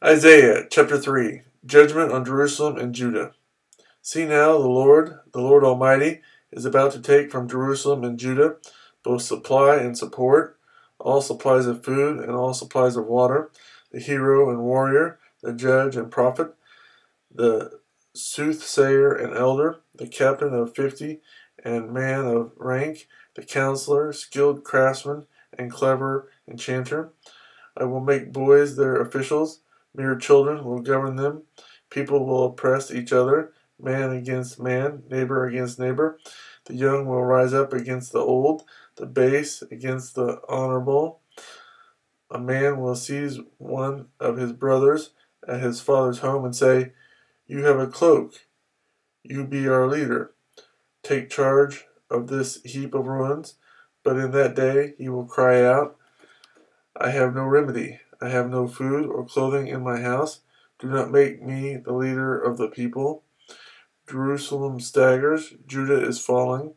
Isaiah chapter 3. Judgment on Jerusalem and Judah. See now, the Lord Almighty, is about to take from Jerusalem and Judah both supply and support, all supplies of food and all supplies of water, the hero and warrior, the judge and prophet, the soothsayer and elder, the captain of 50 and man of rank, the counselor, skilled craftsman, and clever enchanter. I will make boys their officials, mere children will govern them. People will oppress each other, man against man, neighbor against neighbor. The young will rise up against the old, the base against the honorable. A man will seize one of his brothers at his father's home and say, "You have a cloak, you be our leader. Take charge of this heap of ruins." But in that day he will cry out, "I have no remedy. I have no food or clothing in my house. Do not make me the leader of the people." Jerusalem staggers, Judah is falling.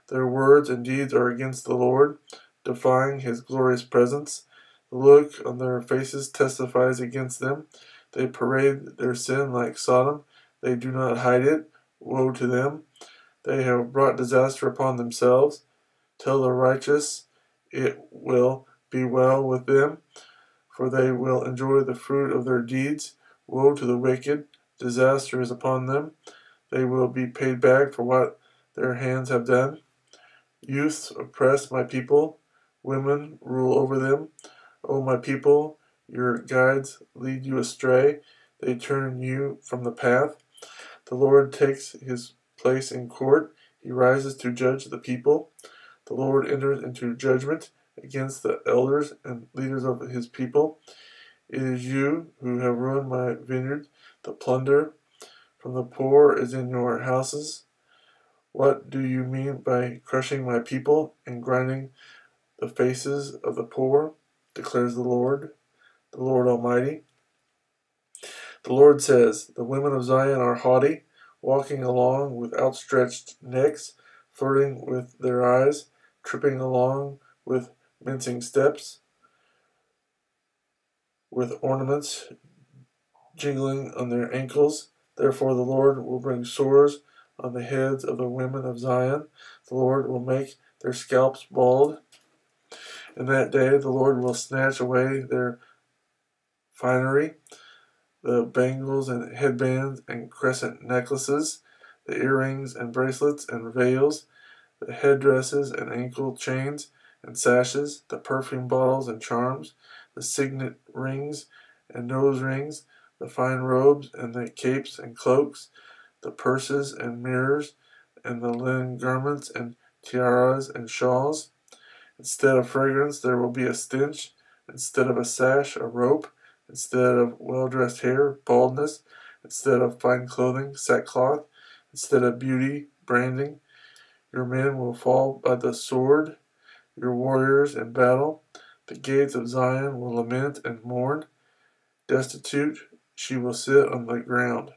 Their words and deeds are against the Lord, defying his glorious presence. The look on their faces testifies against them. They parade their sin like Sodom. They do not hide it. Woe to them. They have brought disaster upon themselves. Tell the righteous it will be well with them, for they will enjoy the fruit of their deeds. Woe to the wicked. Disaster is upon them. They will be paid back for what their hands have done. Youths oppress my people. Women rule over them. O my people, your guides lead you astray. They turn you from the path. The Lord takes his place in court. He rises to judge the people. The Lord enters into judgment against the elders and leaders of his people. It is you who have ruined my vineyard. The plunder from the poor is in your houses. What do you mean by crushing my people and grinding the faces of the poor? Declares the Lord Almighty. The Lord says, "The women of Zion are haughty, walking along with outstretched necks, flirting with their eyes, tripping along with mincing steps, with ornaments jingling on their ankles. Therefore the Lord will bring sores on the heads of the women of Zion. The Lord will make their scalps bald. In that day the Lord will snatch away their finery, the bangles and headbands and crescent necklaces, the earrings and bracelets and veils, the headdresses and ankle chains and sashes, the perfume bottles and charms, the signet rings and nose rings, the fine robes and the capes and cloaks, the purses and mirrors, and the linen garments and tiaras and shawls. Instead of fragrance, there will be a stench. Instead of a sash, a rope. Instead of well-dressed hair, baldness. Instead of fine clothing, sackcloth. Instead of beauty, branding. Your men will fall by the sword, your warriors in battle. The gates of Zion will lament and mourn. Destitute, she will sit on the ground.